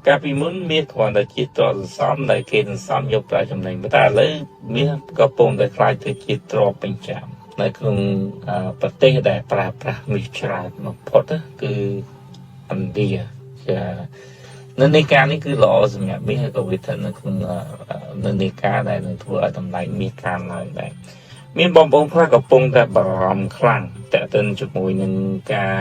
ការពីមុនមានគ្រាន់តែជាទ្រព្យសន្សំដែលគេសន្សំយកប្រាក់ចំណេញតែឥឡូវមានក៏ពុំតែខ្លាចទៅជាទ្រព្យបញ្ចាំនៅក្នុងប្រទេសដែលប្រើប្រាស់មាសច្រើនបំផុតគឺឥណ្ឌាចានិន្នាការនេះគឺល្អសម្រាប់មាសហើយក៏វាស្ថិតនៅក្នុងនិន្នាការដែលនឹងធ្វើឲ្យតម្លៃមាសកើនឡើងដែរមានបងប្អូនខ្លះកំពុងតែបារម្ភខ្លាំងតើទៅជាមួយនឹងការ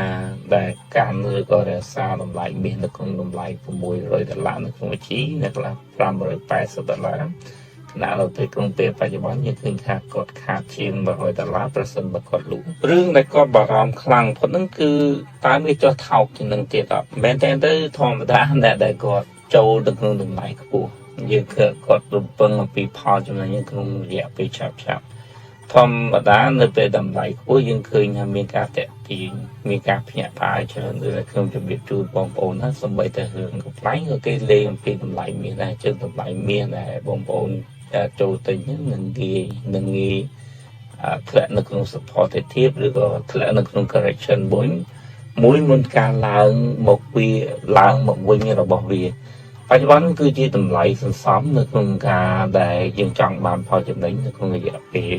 ដែលកើនឬក៏រក្សាតម្លៃមាសនៅក្នុងតម្លៃ$600នៅក្នុងវិជីនៅខ្លះ$580ខណៈនៅពេលក្នុងពេលបច្ចុប្បន្នយើងឃើញថាគាត់ខាតជាង$100ប្រសិនបើគាត់លក់រឿងដែលគាត់បារម្ភខ្លាំងផុតហ្នឹងគឺតើវាចុះថោកជាងនឹងទៀតអត់មែនទេទៅធម្មតាអ្នកដែលគាត់ចូលទៅក្នុងតម្លៃខ្ពស់យើងគាត់រំពឹងអំពីផលចំណេញក្នុងរយៈពេលឆាប់ធម្មតានៅពេលតម្លៃខ្ពស់យើងឃើញថាមានការតាក់ទាញមានការភ្ញាក់ផ្អើលច្រើនដូចខ្ញុំជម្រាបជូនបងប្អូនណាសូម្បីតែរឿងកំ pl ក៏គេលេងអំពីតម្លៃមាសដែរជើងតម្លៃមាសដែរបងប្អូនចូលទិញនឹងងាយធ្លាក់នៅក្នុង supportive ឬក៏ធ្លាក់នៅក្នុង correction មួយមុនការឡើងមកវិញរបស់វាបច្ចុប្បន្នគឺជាតម្លៃសន្សំនៅក្នុងការដែលយើងចង់បានផលចំណេញនៅក្នុងរយៈពេល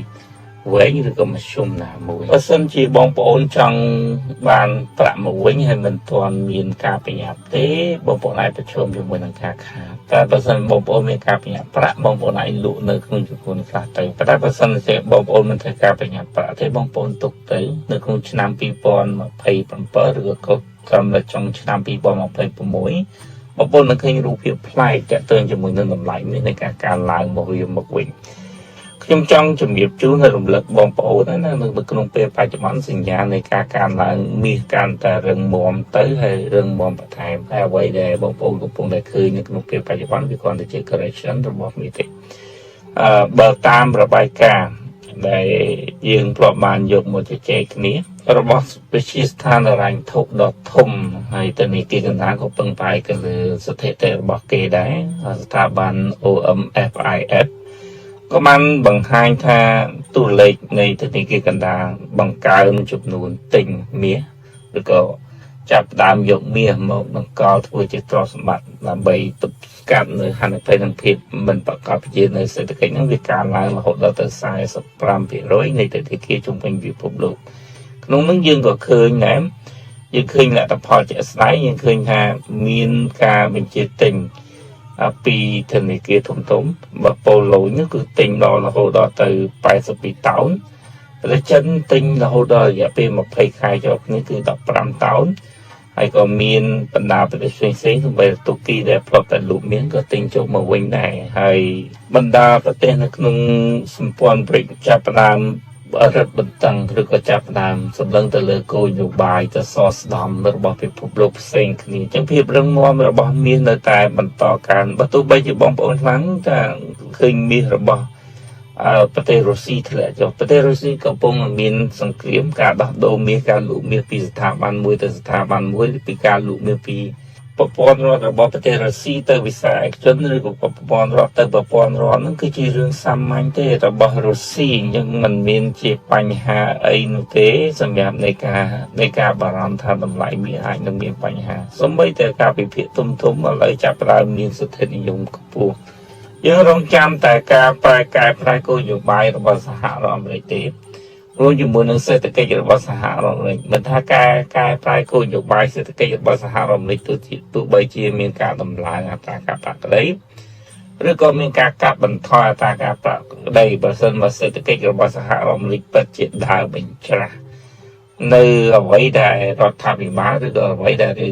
វែងឬក៏មធ្យមណាមួយបើសិនជាបងប្អូនចង់បានប្រាក់មកវិញហើយមិនទាន់មានការប្រញាប់ទេបងប្អូនអាចប្រឈមជាមួយនឹងការខាតតែបើសិនបងប្អូនមានការប្រញាប់ប្រាក់បងប្អូនអាចលក់នៅក្នុងចំនួនខ្លះទៅតែបើសិនជាបងប្អូនមិនត្រូវការប្រញាប់ប្រាក់ទេបងប្អូនទុកទៅនៅក្នុងឆ្នាំ2027ឬក៏ត្រឹមតែចុងឆ្នាំ2026បងប្អូននឹងឃើញរូបភាពប្លែកទាក់ទងជាមួយនឹងតម្លៃមាសនៃការកើនឡើងមកវាមកវិញខ្ញុំចង់ជំរាបជូនហើយរំលឹកបងប្អូនណានៅក្នុងពេលបច្ចុប្បន្នសញ្ញានៃការកើនឡើងមាសកាន់តែរឹងមាំទៅហើយរឹងមាំបន្ថែមហើយអ្វីដែលបងប្អូនកំពុងតែឃើញនៅក្នុងពេលបច្ចុប្បន្នវាគ្រាន់តែជា correction របស់មាសទេបើតាមរបាយការណ៍ដែលយើងធ្លាប់បានយកមកជជែកគ្នារបស់វិទ្យាស្ថានហិរញ្ញវត្ថុដ៏ធំហើយទៅនេះគេកណ្ដាលក៏ពឹងផ្អែកទៅលើស្ថិតិរបស់គេដែរស្ថាប័ន OMFIS ក៏បានបង្ហាញថាតួលេខនៃធនាគារកណ្ដាលបង្កើនចំនួនទិញមាសឬក៏ចាប់ផ្ដើមយកមាសមកបង្កល់ធ្វើជាទ្រព្យសម្បត្តិដើម្បីទប់ស្កាត់នៅហានិភ័យនិងភាពមិនប្រកបជានៅសេដ្ឋកិច្ចហ្នឹងវាកើនឡើងរហូតដល់ទៅ45%នៃធនាគារជុំវិញពិភពលោកក្នុងនោះយើងក៏ឃើញដែរយើងឃើញលទ្ធផលជាក់ស្ដែងយើងឃើញថាមានការបញ្ជាទិញពីធនាគារធំបើប៉ូឡូនេះគឺទិញដល់រហូតដល់ទៅ82តោនតែចិនទិញរហូតដល់រយៈពេល20ខែជាប់គ្នាគឺ15តោនហើយក៏មានបណ្ដាប្រទេសផ្សេងៗដូចជាទូគីដែលផ្លប់តែលូកមានក៏ទិញចូលមកវិញដែរហើយបណ្ដាប្រទេសនៅក្នុងសម្ព័ន្ធBRICចាប់ផ្ដើមរឹតបន្តឹងឬក៏ចាប់ផ្ដើមសម្លឹងទៅលើគោលនយោបាយទៅសស្ដំរបស់ពិភពលោកផ្សេងគ្នាអញ្ចឹងភាពរឹងមាំរបស់មាសនៅតែបន្តកើនបើទោះបីជាបងប្អូនខ្លាំងតែឃើញមាសរបស់ប្រទេសរុស្ស៊ីធ្លាក់ចុះប្រទេសរុស្ស៊ីកំពុងមានសង្គ្រាមការដោះដូរមាសការលក់មាសពីស្ថាប័នមួយទៅស្ថាប័នមួយពីការលក់មាសពីប្រព័ន្ធរដ្ឋរបស់ប្រទេសរុស្ស៊ីទៅវិស័យឯកជនឬក៏ប្រព័ន្ធរដ្ឋទៅប្រព័ន្ធរដ្ឋហ្នឹងគឺជារឿងសាមញ្ញទេរបស់រុស្ស៊ីអញ្ចឹងมันមានជាបញ្ហាអីនោះទេសម្រាប់នៃការបារម្ភថាតម្លៃមាសអាចនឹងមានបញ្ហាសូម្បីតែការពិភាក្សាធំឥឡូវចាប់ផ្ដើមមានសិទ្ធិនិយមខ្ពស់យើងរងចាំតែការកែប្រែគោលនយោបាយរបស់សហរដ្ឋអាមេរិកទេរួមជាមួយនឹងសេដ្ឋកិច្ចរបស់សហរដ្ឋអាមេរិកមិនថាការកែប្រែគោលនយោបាយសេដ្ឋកិច្ចរបស់សហរដ្ឋអាមេរិកទោះបីជាមានការដំឡើងអត្រាការប្រាក់ក្តីឬក៏មានការកាត់បន្ថយអត្រាការប្រាក់ក្តីបើសិនមកសេដ្ឋកិច្ចរបស់សហរដ្ឋអាមេរិកពិតជាដើរបញ្ច្រាស់នៅអ្វីដែលរដ្ឋាភិបាលឬក៏អ្វីដែលរ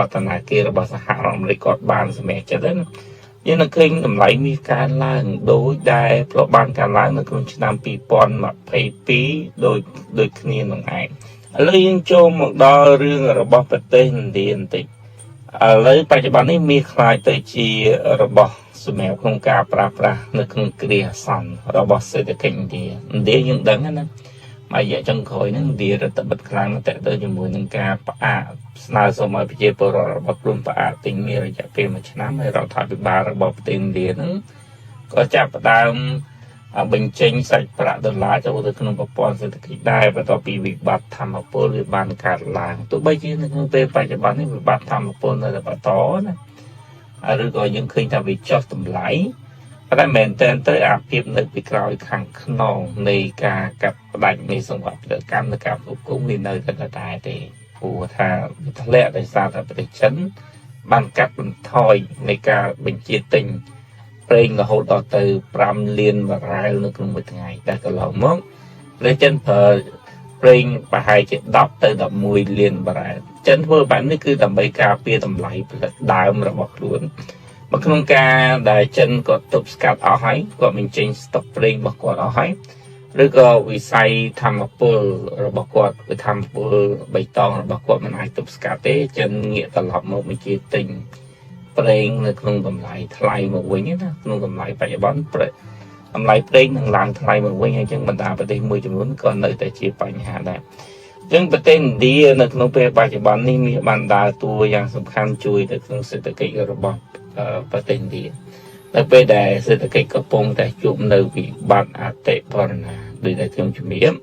ដ្ឋាភិបាលរបស់សហរដ្ឋអាមេរិកគាត់បានសម្រេចចិត្តហ្នឹងយើងនឹងឃើញតម្លៃមាសកើនឡើងដោយដែលធ្លាប់បានកើនឡើងនៅក្នុងឆ្នាំ2022ដូចគ្នានឹងឯងឥឡូវយើងចូលមកដល់រឿងរបស់ប្រទេសឥណ្ឌាបន្តិចឥឡូវបច្ចុប្បន្ននេះមាសខ្លាចទៅជារបស់សម្រាប់ក្នុងការប្រើប្រាស់នៅក្នុងគ្រាអាសន្នរបស់សេដ្ឋកិច្ចឥណ្ឌាយើងដឹងណាមួយរយៈចុងក្រោយហ្នឹងឥណ្ឌារដ្ឋបិទខ្លាំងតែទៅជាមួយនឹងការផ្អាកស្នើសុំឲ្យប្រជាពលរដ្ឋរបស់ខ្លួនផ្អាកទិញមាសរយៈពេល1ឆ្នាំហើយរដ្ឋាភិបាលរបស់ប្រទេសឥណ្ឌាហ្នឹងក៏ចាប់ផ្ដើមបញ្ចេញសាច់ប្រាក់ដុល្លារចូលទៅក្នុងប្រព័ន្ធសេដ្ឋកិច្ចដែរបន្ទាប់ពីវិបត្តិធម្មពលវាបានកើតឡើងទោះបីជានៅក្នុងពេលបច្ចុប្បន្ននេះវិបត្តិធម្មពលនៅតែបន្តណា ឬក៏យើងឃើញថាវាចុះតម្លៃតែមែនតើទៅអាភិបនៅពីក្រោយខាងខ្នងនៃការកាត់ផ្ដាច់នៃសង្វាក់ផលិតកម្មនៅការផ្គត់ផ្គង់វានៅតែតែទេព្រោះថាវាធ្លាក់ដោយសារតែប្រទេសចិនបានកាត់បន្ថយនៃការបញ្ជាទិញប្រេងរហូតដល់ទៅ5 លានបារ៉ែលនៅក្នុងមួយថ្ងៃតែកន្លងមកប្រទេសចិនប្រើប្រេងប្រហែលជា10 ទៅ 11 លានបារ៉ែលចិនធ្វើបែបនេះគឺដើម្បីការពារតម្លៃផលិតដើមរបស់ខ្លួនមកក្នុងការដែលចិនក៏ទប់ស្កាត់អស់ហើយគាត់បញ្ចេញស្តុកប្រេងរបស់គាត់អស់ហើយឬក៏វិស័យធម្មពលរបស់គាត់គឺធម្មពលបៃតងរបស់គាត់មិនអាចទប់ស្កាត់ទេចិនងាកត្រឡប់មកបញ្ជាទិញប្រេងនៅក្នុងតម្លៃថ្លៃមកវិញណាក្នុងតម្លៃបច្ចុប្បន្នតម្លៃប្រេងនឹងឡើងថ្លៃមកវិញហើយអញ្ចឹងបណ្ដាប្រទេសមួយចំនួនក៏នៅតែជាបញ្ហាដែរអញ្ចឹងប្រទេសឥណ្ឌានៅក្នុងពេលបច្ចុប្បន្ននេះមានបានដើរតួយ៉ាងសំខាន់ជួយទៅក្នុងសេដ្ឋកិច្ចរបស់ប្រទេសឥណ្ឌានៅពេលដែលសេដ្ឋកិច្ចកំពុងតែជួបនៅវិបត្តិអតិផរណាដូចដែលខ្ញុំជំរាប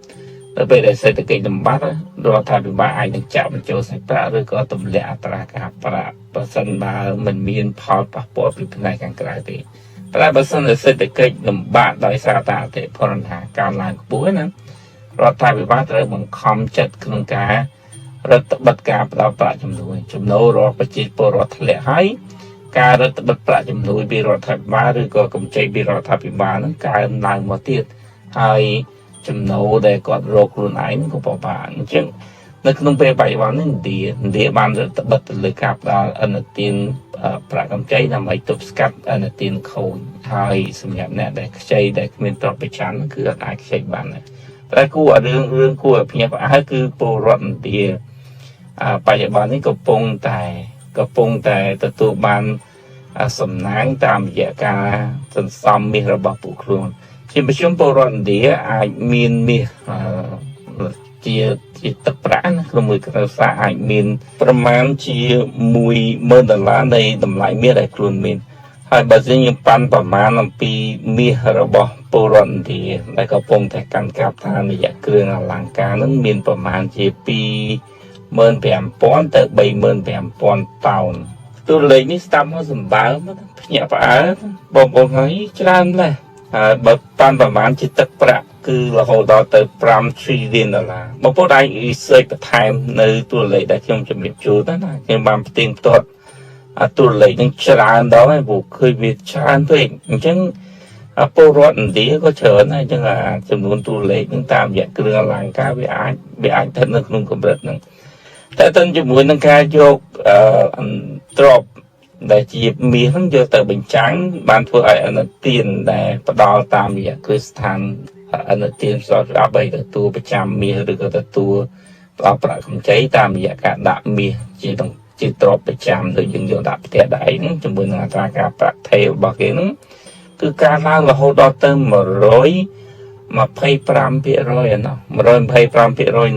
នៅពេលដែលសេដ្ឋកិច្ចលំបាត់រដ្ឋាភិបាលអាចនឹងចាក់បញ្ចូលសាច់ប្រាក់ឬក៏ទម្លាក់អត្រាការប្រាក់បើសិនបើមិនមានផលប៉ះពាល់ពីផ្នែកខាងក្រៅទេតែបើសិនជាសេដ្ឋកិច្ចលំបាកដោយសារតែអតិផរណាកើនឡើងខ្ពស់ណារដ្ឋាភិបាលត្រូវបង្ខំចិត្តក្នុងការរដ្ឋបတ်ការផ្ដល់ប្រាក់ជំនួយចំណូលរបស់ប្រជាពលរដ្ឋធ្លាក់ហើយការរដ្ឋបတ်ប្រាក់ជំនួយពីរដ្ឋាភិបាលឬក៏កម្ចីពីរដ្ឋាភិបាលហ្នឹងកើនឡើងមកទៀតហើយចំណូលដែលគាត់រកខ្លួនឯងក៏ពិបាកអញ្ចឹងនៅក្នុងពេលបច្ចុប្បន្ននេះឥណ្ឌាបានរដ្ឋបတ်ទៅលើការផ្ដល់ឥណទានប្រាក់កម្ចីដើម្បីទប់ស្កាត់ឥណទានខូចហើយសម្រាប់អ្នកដែលខ្ចីដែលគ្មានទ្រព្យប្រចាំគឺអត់អាចខ្ចីបានដែរតែគួរឲ្យរឿងគួរឲ្យភ្ញាក់ផ្អើលគឺពលរដ្ឋឥណ្ឌាបច្ចុប្បន្ននេះកំពុងតែទទួលបានសំណាងតាមរយៈការសន្សំមាសរបស់ពួកខ្លួនជាប្រជុំពលរដ្ឋឥណ្ឌាអាចមានមាសជាទឹកប្រាក់ក្នុងមួយគ្រួសារអាចមានប្រមាណជា$10,000នៃតម្លៃមាសដែលខ្លួនមានហើយបើយើងប៉ាន់ប្រមាណអំពីមាសរបស់ពលរដ្ឋឥណ្ឌាដែលកំពុងតែកាន់កាប់តាមរយៈគ្រឿងអលង្ការនឹងមានប្រមាណជា25,000ទៅ35,000តោនតួលេខនេះស្ដាប់មកសម្បើមភ្ញាក់ផ្អើលបងប្អូនហើយច្រើនណាស់ហើយបើប៉ាន់ប្រមាណជាទឹកប្រាក់គឺរហូតដល់ទៅ$5 trillionបងប្អូនអាច research បន្ថែមនៅតួលេខដែលខ្ញុំជំរាបជូនណាខ្ញុំបានផ្ទៀងផ្ទាត់តួលេខនឹងច្រើនដល់ហើយព្រោះឃើញវាច្រើនពេកអញ្ចឹងពលរដ្ឋឥណ្ឌាក៏ច្រើនដែរអញ្ចឹងចំនួនតួលេខនឹងតាមរយៈគ្រឿងអលង្ការវាអាចស្ថិតនៅក្នុងកម្រិតហ្នឹងតែទៅជាមួយនឹងការយកទ្រព្យដែលជាមាសហ្នឹងយកទៅបញ្ចាំងបានធ្វើឲ្យអនុទានដែលផ្ដល់តាមរយៈគ្រឹះស្ថានអនុទានស្របច្បាប់ឲ្យទទួលប្រចាំមាសឬក៏ទទួលផ្ដល់ប្រាក់កម្ចីតាមរយៈការដាក់មាសជាទ្រព្យប្រចាំដូចយើងយកដាក់ផ្ទះដែរហ្នឹងជាមួយនឹងអត្រាការប្រាក់ថេររបស់គេហ្នឹងគឺការឡើងរហូតដល់ទៅ125%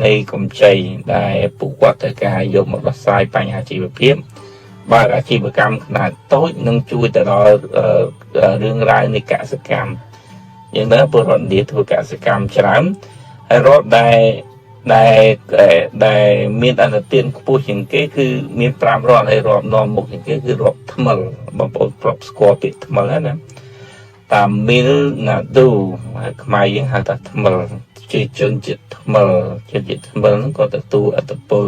នៃកម្ចីដែលពួកគាត់ត្រូវការយកមកដោះស្រាយបញ្ហាជីវភាពបើអាជីវកម្មខ្នាតតូចនឹងជួយទៅដល់រឿងរ៉ាវនៃកសិកម្មយ៉ាងណាពលរដ្ឋឥណ្ឌាធ្វើកសិកម្មច្រើនហើយរដ្ឋដែលមានអនុទានខ្ពស់ជាងគេគឺមាន5រដ្ឋហើយរដ្ឋនាំមុខជាងគេគឺរដ្ឋថ្មិលបងប្អូនប្រាប់ស្គាល់ពាក្យថ្មិលណាតាមមីលណាឌូខ្មែរយើងហៅថាថ្មិលជាជនជាតិថ្មិលហ្នឹងក៏ទទួលឥទ្ធិពល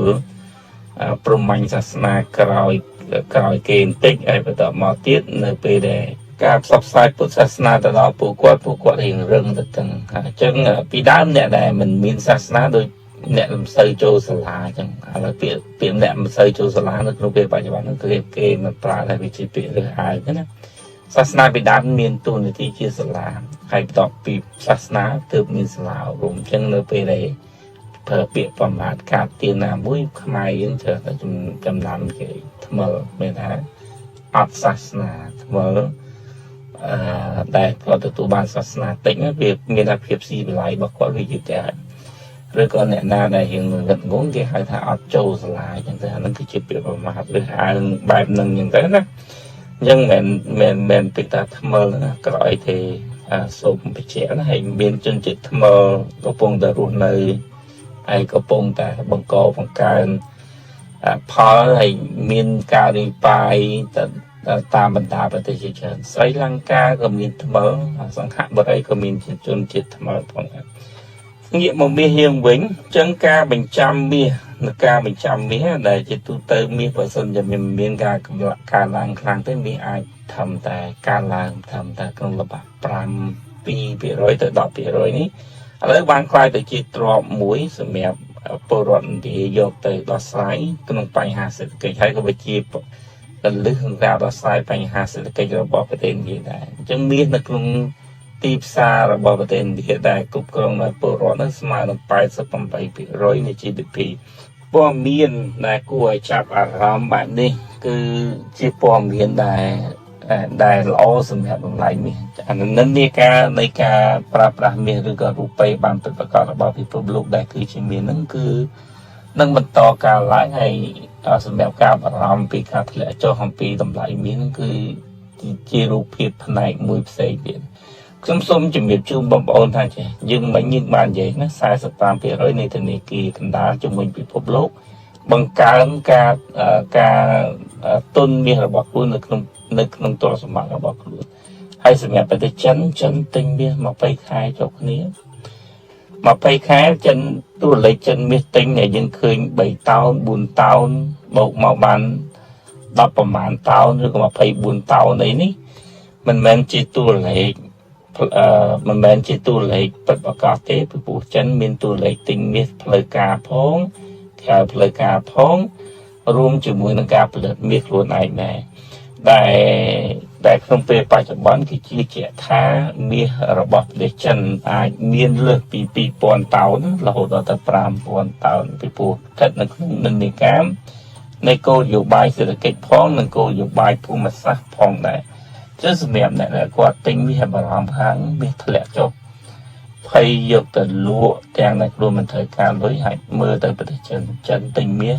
ព្រហ្មញ្ញសាសនាក្រោយគេបន្តិចហើយបន្តមកទៀតនៅពេលដែលការផ្សព្វផ្សាយពុទ្ធសាសនាទៅដល់ពួកគាត់រៀងរឹងទៅទាំងអញ្ចឹងពីដើមអ្នកដែលមិនមានសាសនាដូចអ្នកមិនសូវចូលសាលាអញ្ចឹងឥឡូវពាក្យអ្នកមិនសូវចូលសាលានៅក្នុងពេលបច្ចុប្បន្នហ្នឹងគឺគេមិនប្រើតែវិជាពាក្យឬហៅណាសាសនាពីដើមមានតួនាទីជាសាលាហើយបន្ទាប់ពីសាសនាទើបមានសាលាអប់រំអញ្ចឹងនៅពេលដែលប្រើពាក្យប្រមាថការទានណាមួយខ្មែរយើងច្រើនតែចំណាំគេថ្មិលមានថាអត់សាសនាថ្មិលដែលគាត់ទទួលបានសាសនាតិចវាមានថាភាពស៊ីវិល័យរបស់គាត់វាយឺតយ៉ាវឬក៏អ្នកណាដែលរៀងងឹតងងគេហៅថាអត់ចូលសាលាអញ្ចឹងទៅអានឹងគឺជាពាក្យប្រមាថឬហៅបែបហ្នឹងអញ្ចឹងទៅណាអញ្ចឹងមិនពីថាថ្មិលណាក្រោយទេសូមបញ្ជាក់ណាហើយមានជនជាតិថ្មិលកំពុងតែរស់នៅហើយកំពុងតែបង្កើនផលហើយមានការរីប៉ាយទៅ តាមបណ្ដាប្រទេសជាច្រើនស្រីលង្កាក៏មានថ្មើរសង្ហបុរីក៏មានជនជាតិថ្មើរផងដែរងាកមកមាសយើងវិញអញ្ចឹងការបញ្ចាំមាសនៅការបញ្ចាំមាសដែលជាទូទៅមាសបើសិនជាមានការឡើងខ្លាំងទៅមាសអាចធំតែការឡើងធំតែក្នុងល្បាក់5 2% ទៅ 10% នេះឥឡូវបានខ្លាយទៅជាទ្រព្យមួយសម្រាប់ពលរដ្ឋឥណ្ឌាយកទៅដោះស្រាយក្នុងបញ្ហាសេដ្ឋកិច្ចហើយក៏ជាកលឹះក្នុងការដោះស្រាយបញ្ហាសេដ្ឋកិច្ចរបស់ប្រទេសឥណ្ឌាដែរអញ្ចឹងមាសនៅក្នុងទីផ្សាររបស់ប្រទេសឥណ្ឌាដែលគ្រប់គ្រងដោយពលរដ្ឋនោះស្មើនឹង 88% នៃ GDP ព័ត៌មានដែលគួរឲ្យចាប់អារម្មណ៍បែបនេះគឺជាព័ត៌មានដែលល្អសម្រាប់តម្លៃមាសអានិន្នាការនៃការប្រើប្រាស់មាសឬក៏រូបិយបានពិតប្រាកដរបស់ពិភពលោកដែលគឺជាមាសហ្នឹងគឺនឹងបន្តការឡើងហើយសម្រាប់ការបារម្ភពីការធ្លាក់ចុះអំពីតម្លៃមាសហ្នឹងគឺជារូបភាពផ្នែកមួយផ្សេងទៀតខ្ញុំសូមជំរាបជូនបងប្អូនថាចេះយើងមិនបាននិយាយណា 45% នៃធនាគារកណ្ដាលជំនួយពិភពលោកបង្កើនការទុនមាសរបស់ខ្លួននៅក្នុងទ្រព្យសម្បត្តិរបស់ខ្លួនហើយសម្រាប់ប្រទេសចិនទិញមាស20ខែចុះគ្នា20ខែចិនតួលេខចិនមាសទិញដែលយើងឃើញ3តោន4តោនបូកមកបាន10ប្រមាណតោនឬក៏24តោនអីនេះមិនមែនជាតួលេខមិនមែនជាតួលេខពិតប្រាកដទេពីព្រោះចិនមានតួលេខទិញមាសផ្លូវការផងក្រៅផ្លូវការផងរួមជាមួយនឹងការផលិតមាសខ្លួនឯងដែរដែលក្នុងពេលបច្ចុប្បន្នគេជឿជាក់ថាមាសរបស់ប្រទេសចិនអាចមានលើសពី 2000 តោនរហូតដល់ទៅ 5000 តោនពីព្រោះស្ថិតនៅក្នុងនិន្នាការនៃគោលនយោបាយសេដ្ឋកិច្ចផងនិងគោលនយោបាយភូមិសាស្ត្រផងដែរចឹងសម្រាប់អ្នកដែលគាត់ទិញមាសបារម្ភខាងមាសធ្លាក់ចុះភ័យយកទៅលក់ទាំងដែលខ្លួនមិនត្រូវការលុយហើយមើលទៅប្រទេសចិនទិញមាស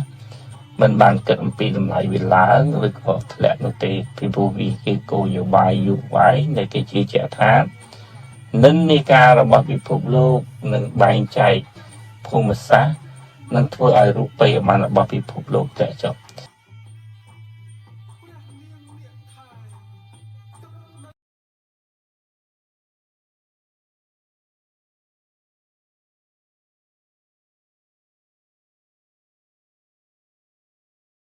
មិនបានគិតអំពីតម្លៃវាឡើងឬក៏ធ្លាក់នោះទេពីព្រោះវាគេគោលនយោបាយយុវវ័យដែលគេជឿជាក់ថានិន្នាការរបស់ពិភពលោកនឹងបែងចែកភូមិសាស្ត្រនឹងធ្វើឲ្យរូបិយប័ណ្ណរបស់ពិភពលោកធ្លាក់ចុះ